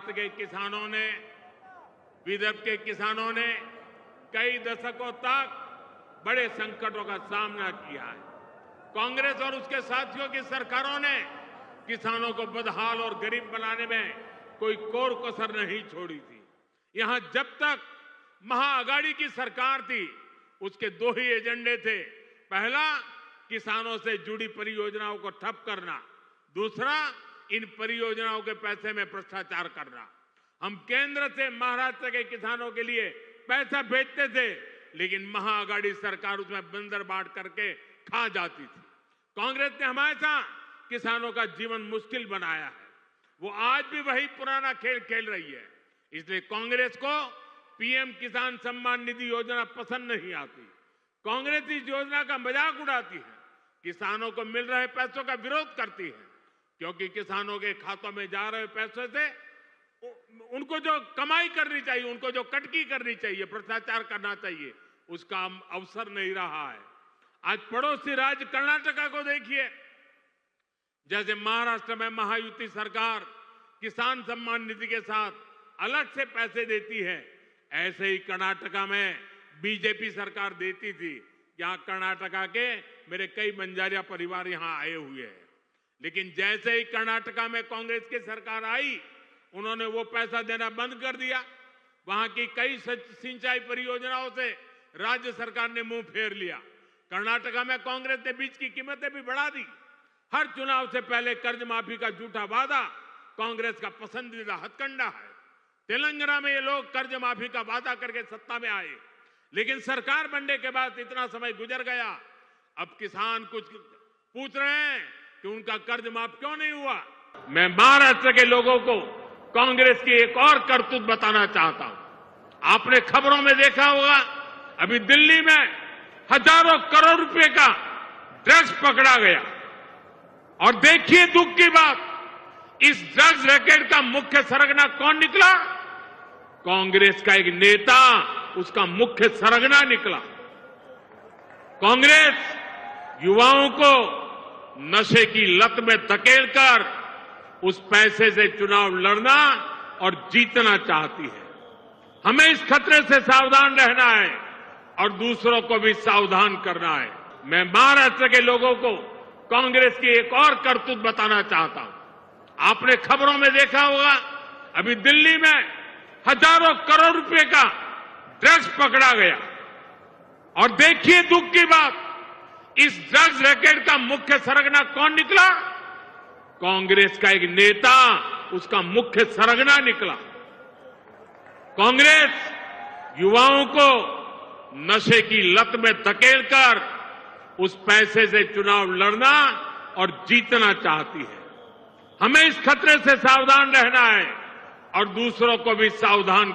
महाराष्ट्र के किसानों ने, विदर्भ के किसानों ने कई दशकों तक बड़े संकटों का सामना किया है। कांग्रेस और उसके साथियों की सरकारों ने किसानों को बदहाल और गरीब बनाने में कोई कोर कसर नहीं छोड़ी थी। यहां जब तक महाअघाड़ी की सरकार थी, उसके दो ही एजेंडे थे। पहला, किसानों से जुड़ी परियोजनाओं को ठप करना, दूसरा, इन परियोजनाओं के पैसे में भ्रष्टाचार करना। हम केंद्र से महाराष्ट्र के किसानों के लिए पैसा भेजते थे, लेकिन महाअघाड़ी सरकार उसमें बंदर बांट करके खा जाती थी। कांग्रेस ने हमेशा किसानों का जीवन मुश्किल बनाया है। वो आज भी वही पुराना खेल खेल रही है। इसलिए कांग्रेस को पीएम किसान सम्मान निधि योजना पसंद नहीं आती। कांग्रेस इस योजना का मजाक उड़ाती है, किसानों को मिल रहे पैसों का विरोध करती है, क्योंकि किसानों के खातों में जा रहे पैसों से उनको जो कमाई करनी चाहिए, उनको जो कटकी करनी चाहिए, भ्रष्टाचार करना चाहिए, उसका अवसर नहीं रहा है। आज पड़ोसी राज्य कर्नाटका को देखिए, जैसे महाराष्ट्र में महायुति सरकार किसान सम्मान निधि के साथ अलग से पैसे देती है, ऐसे ही कर्नाटका में बीजेपी सरकार देती थी। यहां कर्नाटका के मेरे कई बंजारिया परिवार यहां आए हुए हैं, लेकिन जैसे ही कर्नाटका में कांग्रेस की सरकार आई, उन्होंने वो पैसा देना बंद कर दिया। वहां की कई सिंचाई परियोजनाओं से राज्य सरकार ने मुंह फेर लिया। कर्नाटका में कांग्रेस ने बीज की कीमतें भी बढ़ा दी। हर चुनाव से पहले कर्ज माफी का झूठा वादा कांग्रेस का पसंदीदा हथकंडा है। तेलंगाना में ये लोग कर्ज माफी का वादा करके सत्ता में आए, लेकिन सरकार बनने के बाद इतना समय गुजर गया, अब किसान कुछ पूछ रहे हैं कि उनका कर्ज माफ क्यों नहीं हुआ। मैं महाराष्ट्र के लोगों को कांग्रेस की एक और करतूत बताना चाहता हूं। आपने खबरों में देखा होगा, अभी दिल्ली में हजारों करोड़ रुपए का ड्रग्स पकड़ा गया, और देखिए दुख की बात, इस ड्रग्स रैकेट का मुख्य सरगना कौन निकला? कांग्रेस का एक नेता उसका मुख्य सरगना निकला। कांग्रेस युवाओं को नशे की लत में धकेलकर उस पैसे से चुनाव लड़ना और जीतना चाहती है। हमें इस खतरे से सावधान रहना है और दूसरों को भी सावधान करना है। मैं महाराष्ट्र के लोगों को कांग्रेस की एक और करतूत बताना चाहता हूं। आपने खबरों में देखा होगा, अभी दिल्ली में हजारों करोड़ रुपए का ड्रग्स पकड़ा गया, और देखिए दुख की बात, इस ड्रग्स रैकेट का मुख्य सरगना कौन निकला? कांग्रेस का एक नेता उसका मुख्य सरगना निकला। कांग्रेस युवाओं को नशे की लत में धकेलकर उस पैसे से चुनाव लड़ना और जीतना चाहती है। हमें इस खतरे से सावधान रहना है और दूसरों को भी सावधान